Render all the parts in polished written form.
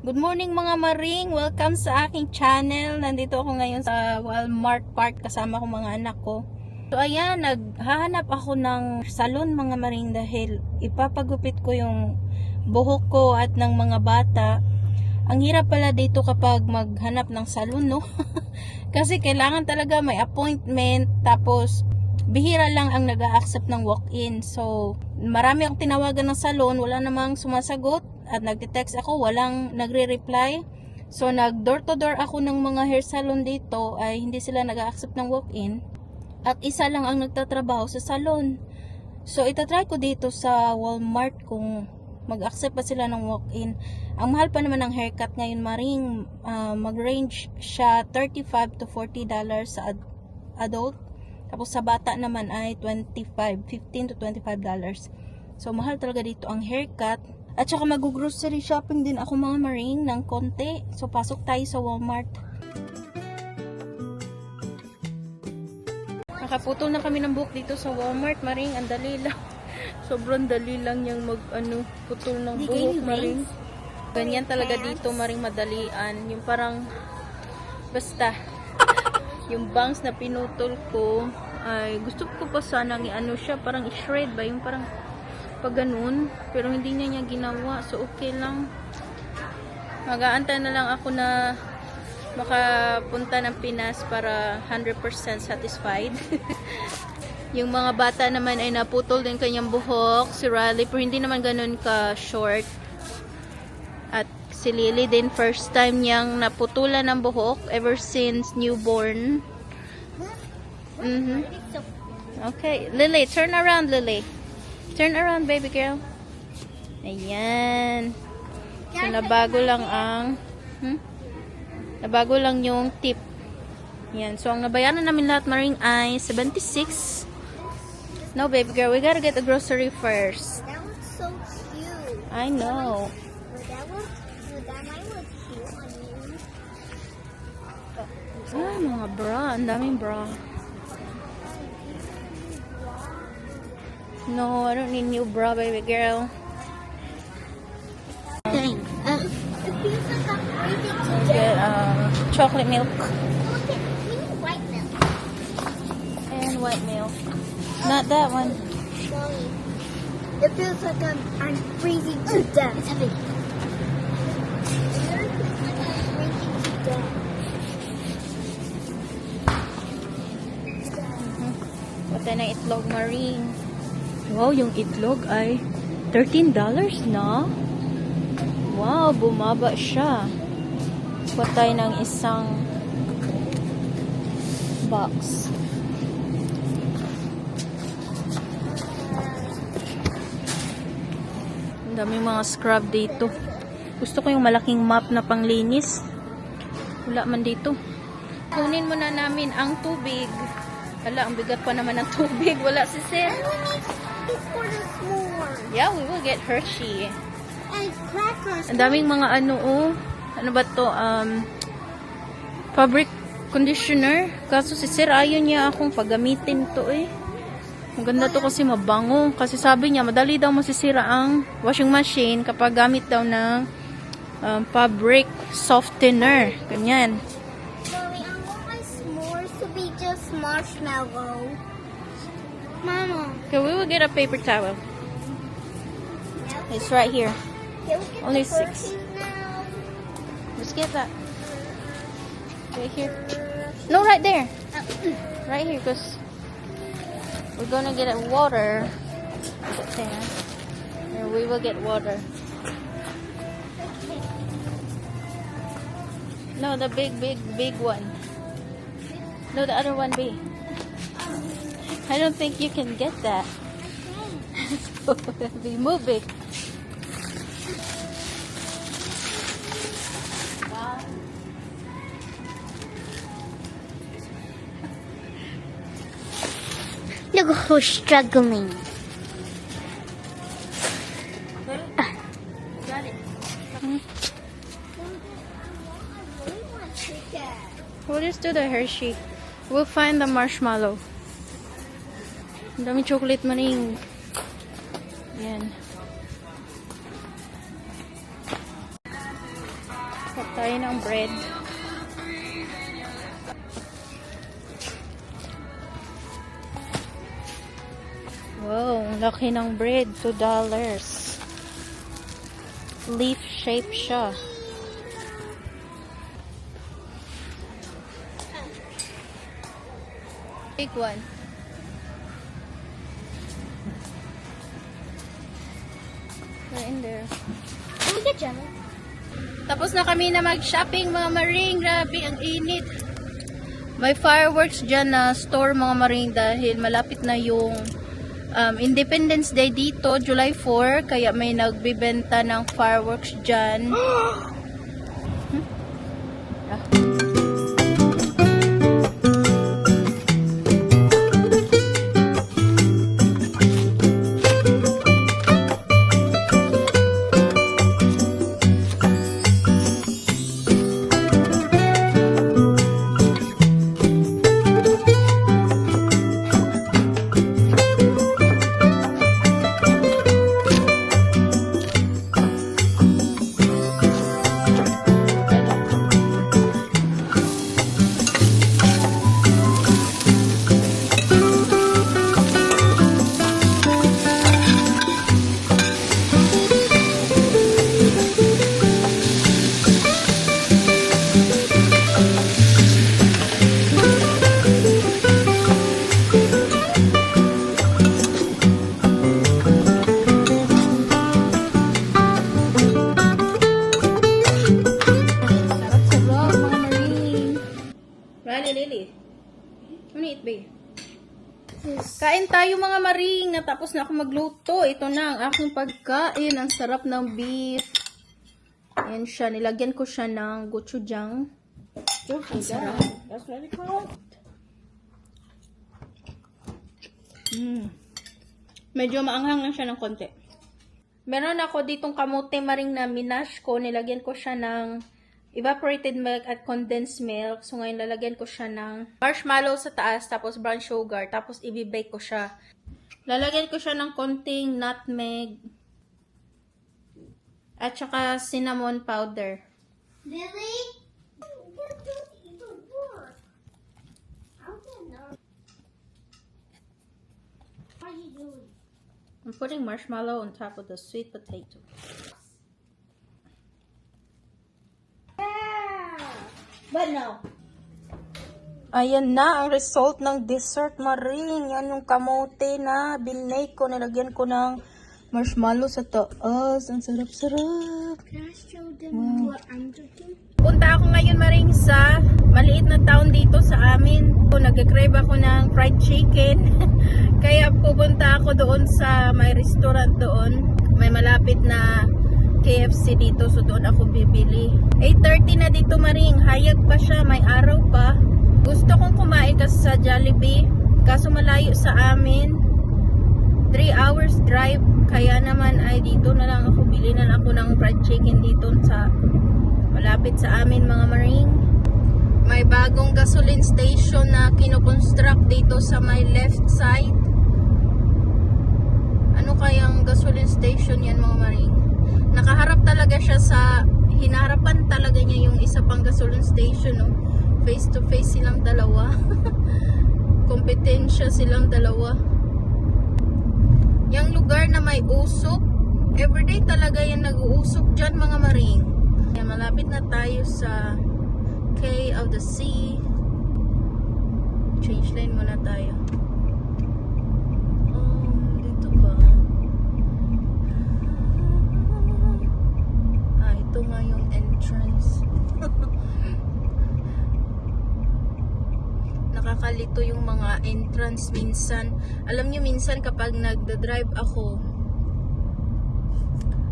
Good morning mga maring, welcome sa aking channel. Nandito ako ngayon sa Walmart Park kasama ko mga anak ko. So ayan, naghahanap ako ng salon mga maring dahil ipapagupit ko yung buhok ko at ng mga bata. Ang hirap pala dito kapag maghanap ng salon, no? Kasi kailangan talaga may appointment, tapos bihira lang ang nag-a-accept ng walk-in. So marami akong tinawagan ng salon, wala namang sumasagot. At nagte-text ako, walang nagre-reply. So nag door to door ako ng mga hair salon dito, ay hindi sila nag-accept ng walk-in. At isa lang ang nagtatrabaho sa salon. So itatry ko dito sa Walmart kung mag-accept pa sila ng walk-in. Ang mahal pa naman ng haircut ngayon maring, mag-range siya $35 to $40 sa adult. Tapos sa bata naman ay $15 to $25. So mahal talaga dito ang haircut. At saka mag-grocery shopping din ako mga maring ng konti. So pasok tayo sa Walmart. Nakaputol na kami ng buhok dito sa Walmart maring. Ang dali lang. Sobrang dali lang yung putol ng buhok maring. Ganyan talaga dito maring, madalian. Yung parang basta yung bangs na pinutol ko ay gusto ko pa sanang i-ano siya, parang i-shred ba, yung parang pag ganun, pero hindi niya ginawa, so okay lang. Mag-aantay na lang ako na makapunta ng Pinas para 100% satisfied. Yung mga bata naman ay naputol din kanyang buhok, si Riley, pero hindi naman ganun ka short. At si Lily din, first time niyang naputulan ng buhok ever since newborn. Okay, Lily, turn around, Lily. Turn around, baby girl. Ayan. So, nabago lang yung tip. Ayan. So, ang nabayaran namin lahat maring ay 76. No, baby girl, we gotta get the grocery first. That looks so cute. I know. That might look cute on you. Ah, mga bra. Ang daming bra. No, I don't need new bra, baby girl. Dang. It feels like I'm breathing to I'll get chocolate milk Look at me, white milk. and white milk. Not that one. Mommy, it feels like I'm freezing to death. It's heavy. It feels like I'm freezing to death. Pati na itlog maring. Wow, yung itlog ay $13 na. Wow, bumaba siya. Patay ng isang box. Ang daming mga scrub dito. Gusto ko yung malaking mop na panglinis. Wala man dito. Kunin muna namin ang tubig. Wala, ang bigat pa naman ng tubig. Wala si Sir. It's for the s'mores. Yeah, we will get Hershey. And crackers. Ang daming mga ano, oh. Ano ba to? Fabric conditioner. Kaso si Sir, ayaw niya akong paggamitin to eh. Maganda to kasi mabango. Kasi sabi niya, madali daw masisira ang washing machine kapag gamit daw ng fabric softener. Ganyan. Mommy, I want my s'mores to be just marshmallow. Mama. Okay, we will get a paper towel. It's right here. Can we get Only the 6. Hershey's now? Let's get that. Right here. No, right there. Right here, because we're gonna get a water. There. And we will get water. No, the big one. No, the other one big. I don't think you can get that. So, it'll be moving. Wow. Look who's struggling. Got it. We'll just do the Hershey. We'll find the marshmallow. Ang dami chocolate maring. Yan. Sa tayo ng bread. Wow, ang laki ng bread. $2. Leaf shape siya. Big one. Right in there. Can we get jello? Tapos na kami na mag-shopping mga maring. Grabe, ang init. May fireworks dyan na store mga maring dahil malapit na yung Independence Day dito, July 4. Kaya may nagbibenta ng fireworks dyan. Lily. Ano eat, babe? Kain tayo mga maring. Natapos na ako magluto. Ito na ang aking pagkain. Ang sarap ng beef. Ayan siya. Nilagyan ko siya ng gochujang. Ang sarap. That's what it's called. Medyo maanghang lang siya ng konti. Meron ako ditong kamote maring na minash ko. Nilagyan ko siya ng evaporated milk at condensed milk. So, ngayon lalagyan ko siya ng marshmallow sa taas, tapos brown sugar, tapos i-bake ko siya. Lalagyan ko siya ng konting nutmeg at saka cinnamon powder. Lily? It don't work. I don't know. What are you doing? I'm putting marshmallow on top of the sweet potato. But no. Ayan na ang result ng dessert maring. Yan yung kamote na binake ko. Nilagyan ko ng marshmallow sa taas. Ang sarap-sarap. Can I show them what I'm doing? Punta ako ngayon maring sa maliit na town dito sa amin. Nag-crave ako ng fried chicken. Kaya pupunta ako doon sa may restaurant doon. May malapit na KFC dito, so doon ako bibili. 8:30 na dito maring, hayag pa siya, may araw pa. Gusto kong kumain kasi sa Jollibee, kaso malayo sa amin. 3 hours drive, kaya naman ay dito na lang ako, bili na lang ako ng fried chicken dito sa malapit sa amin mga maring. May bagong gasoline station na kinoconstruct dito sa my left side. Ano kayang gasoline station yan mga maring? Nakaharap talaga siya sa, hinaharapan talaga niya yung isa pang gasoline station, no? Face to face silang dalawa. Kompetensya silang dalawa. Yung lugar na may usok, everyday talaga yan nag-uusok dyan mga maring. Kaya malapit na tayo sa K of the Sea. Change lane muna tayo. Dito ba? Ito nga yung entrance. Nakakalito yung mga entrance minsan. Alam nyo minsan kapag nagda-drive ako,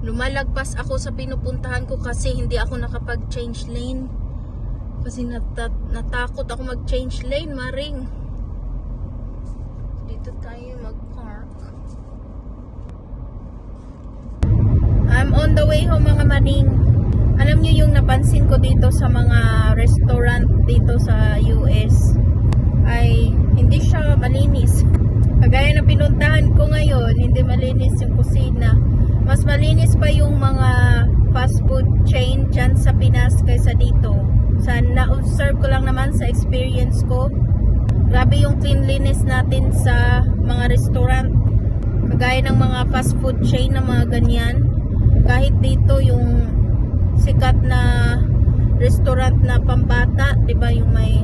lumalagpas ako sa pinupuntahan ko kasi hindi ako nakapag-change lane. Kasi natakot ako mag-change lane, maring. Dito tayo mag-park. I'm on the way home mga maring. Alam niyo yung napansin ko dito sa mga restaurant dito sa US ay hindi siya malinis. Kagaya na pinuntahan ko ngayon, hindi malinis yung kusina. Mas malinis pa yung mga fast food chain dyan sa Pinas i-observe ko lang naman sa experience ko. Grabe yung cleanliness natin sa mga restaurant. Kagaya ng mga fast food chain na mga ganyan. Kahit dito yung sikat na restaurant na pambata, 'di ba, yung may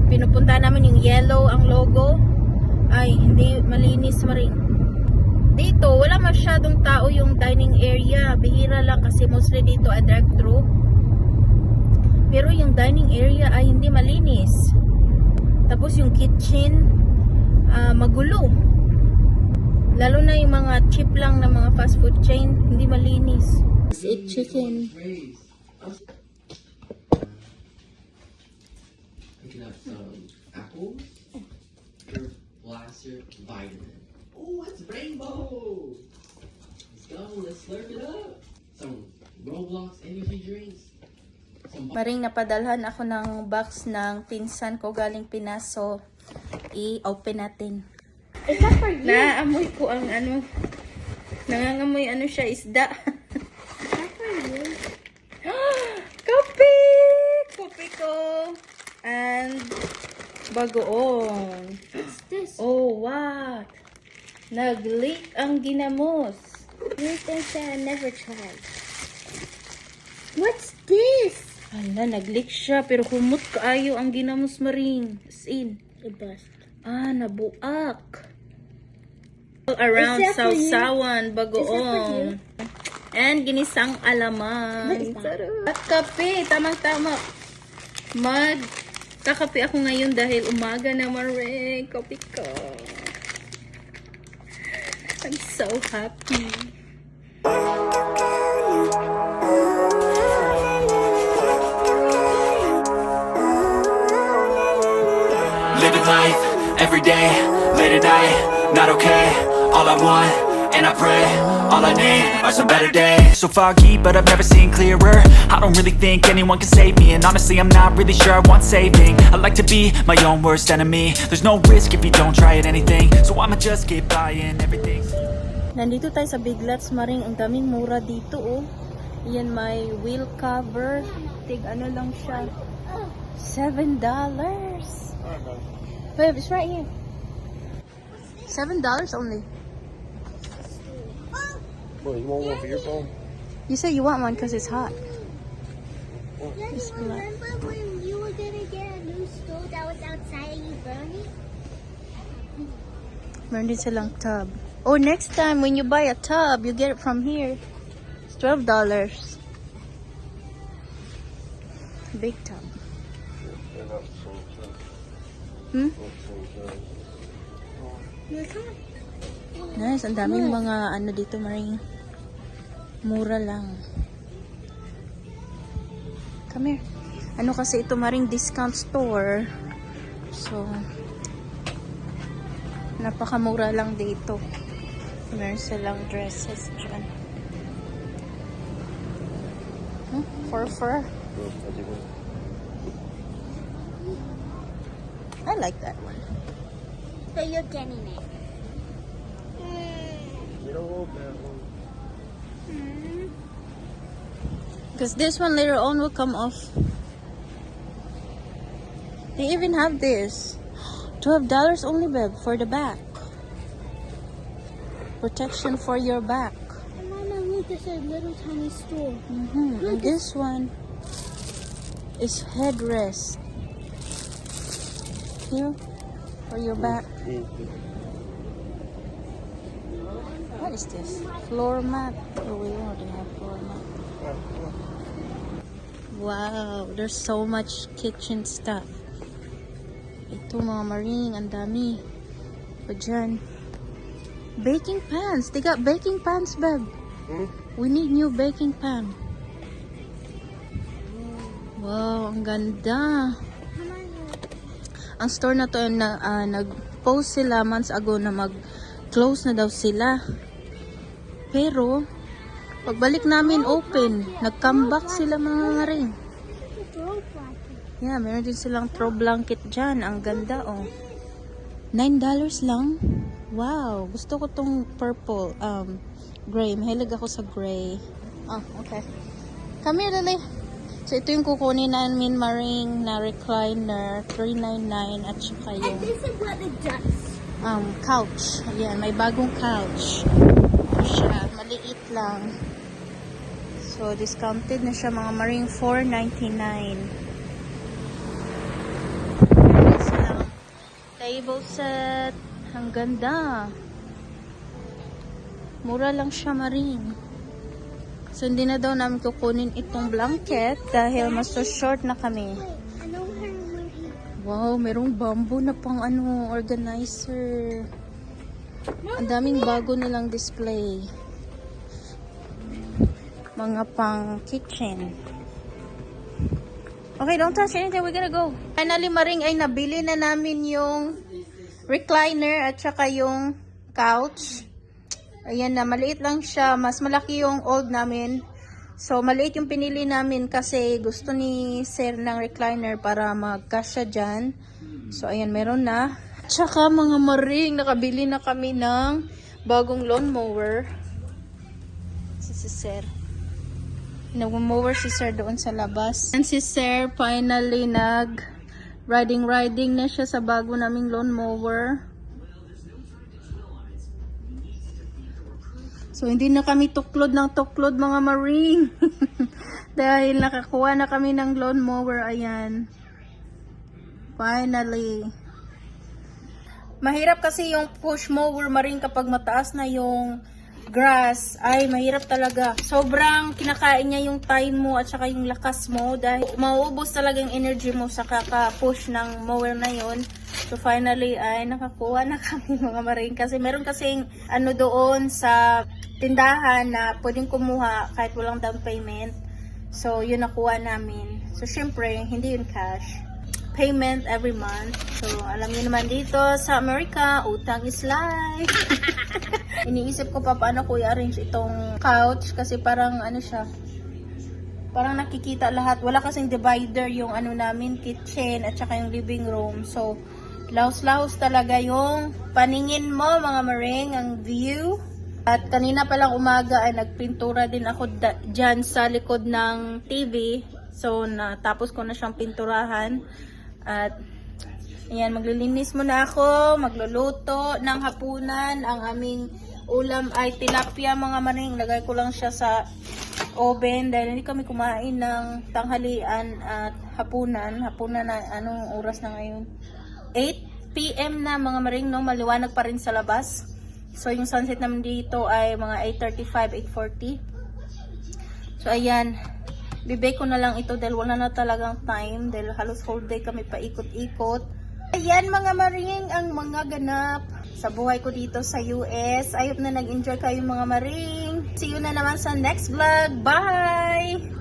pinupunta namin yung yellow ang logo, ay hindi malinis rin. Dito wala masyadong tao yung dining area, bihira lang kasi mostly dito ay drive-thru. Pero yung dining area ay hindi malinis. Tapos yung kitchen magulo. Lalo na yung mga cheap lang na mga fast food chain, hindi malinis. Let's eat chicken. Picking up some apples. Your blaster vitamin. Oh, it's rainbow! Let's go, let's slurp it up. Some Roblox energy drinks. Maring napadalhan ako ng box ng pinsan ko galing Pinas, so i-open natin. Is that for you? Naamoy ko ang ano, nangangamoy ano siya, isda. Is that for you? Kape! Kape ko! And bagoong. What's this? Oh, what? Nag-leak ang ginamos. New things that I never tried. What's this? Hala, nag-leak siya, pero humot kaayo ang ginamos, Maring. As in. A bust. Nabuak. All around Is that for you? sausawan, bagoong. And ginisang What is alamang. that? Sarap. At kape, tamang-tama. Kakape ako ngayon dahil umaga naman rin. Kape ko. I'm so happy. Living life, every day, late at night, not okay. All I want, and I pray, all I need are some better days. So foggy, but I've never seen clearer. I don't really think anyone can save me, and honestly I'm not really sure I want saving. I like to be my own worst enemy. There's no risk if you don't try at anything, so I'ma just keep buying everything. Nandito tayo sa Big Lots, Maring. Ang daming mura dito, oh. Yan, may wheel cover. Tig ano lang siya. $7. Babe, it's right here. $7 only. Well, you want one for your phone? You say you want one because it's hot. Yeah, It's you remember when you were gonna get a new stove that was outside and you burned it? Meron din silang tub. Oh, next time when you buy a tub, you get it from here. It's $12. Big tub. They're not the same size. Hmm? Not the same size. Nice. Ang daming mga ano dito, Maring. Mura lang. Come here. Ano kasi ito, Maring, discount store. So, napakamura lang dito. Meron silang dresses dyan. For fur. Well, I think one. I like that one. So you're getting it. You don't want that one. Because this one later on will come off. They even have this. $12 only, babe, for the back. Protection for your back. Mama, look, there's a little tiny stool. And this one is headrest. Here, for your back. What is this? Floor mat. Oh, we already have floor mat. Wow, there's so much kitchen stuff. Ito mga Maring, ang dami. Pa dyan. Baking pans. They got baking pans, babe. We need new baking pan. Wow, ang ganda. Ang store na to nag-post sila months ago na mag-close na daw sila. Pero, pagbalik namin open, nag-comeback sila mga Maring. Throw blanket. Yeah, meron din silang throw blanket dyan. Ang ganda, oh. $9 lang? Wow, gusto ko tong purple, gray. Mahilig ako sa gray. Oh, okay. Come here, Lily. So, ito yung kukunin namin maring na recliner, $399 at saka And yung this is what it does. couch. Ayan, may bagong couch. Ito siya, maliit lang. So, discounted na siya mga maring $499. Meron silang table set. Ang ganda. Mura lang siya maring. So, hindi na daw namin kukunin itong blanket dahil mas so short na kami. I know her movie. Wow, merong bamboo na pang organizer. Ang daming bago nilang display. Mga pang kitchen. Okay, don't touch anything. We're gonna go. Finally, maring ay nabili na namin yung recliner at saka yung couch. Ayan na, maliit lang siya. Mas malaki yung old namin. So, maliit yung pinili namin kasi gusto ni Sir ng recliner para magkasya dyan. So, ayan, meron na. Tsaka mga maring, nakabili na kami ng bagong lawnmower. Si Sir. Nag-mower si Sir doon sa labas. And si Sir finally riding na siya sa bago naming lawnmower. So, hindi na kami tuklod ng tuklod mga maring. Dahil nakakuha na kami ng lawnmower. Ayan. Finally. Mahirap kasi yung push mower maring kapag mataas na yung grass. Ay, mahirap talaga. Sobrang kinakain niya yung time mo at saka yung lakas mo. Dahil mauubos talaga yung energy mo sa kaka-push ng mower na yon. So, finally, ay nakakuha na kami mga maring. Kasi meron kasing ano doon sa tindahan na pwedeng kumuha kahit walang down payment. So, yun nakuha namin. So, syempre, hindi yun cash. Payment every month. So, alam niyo naman dito sa Amerika, utang is life. Iniisip ko pa paano ko i-arrange itong couch kasi parang ano siya, parang nakikita lahat. Wala kasing divider yung ano namin, kitchen at saka yung living room. So, laos-laos talaga yung paningin mo mga maring, ang view. At kanina palang umaga ay nagpintura din ako dyan sa likod ng TV. So, natapos ko na siyang pinturahan. At, ayan, maglilinis muna ako, magluluto ng hapunan. Ang aming ulam ay tilapia mga maring. Lagay ko lang siya sa oven dahil hindi kami kumain ng tanghalian at hapunan. Hapunan na, anong oras na ngayon? 8 PM na mga maring, no? Maliwanag pa rin sa labas. So, yung sunset naman dito ay mga 8:35, 8:40. So, ayan. Bibake ko na lang ito dahil wala na talagang time. Dahil halos whole day kami paikot-ikot. Ayan mga maring, ang mga ganap sa buhay ko dito sa US. I hope na nag-enjoy kayo mga maring. See you na naman sa next vlog. Bye!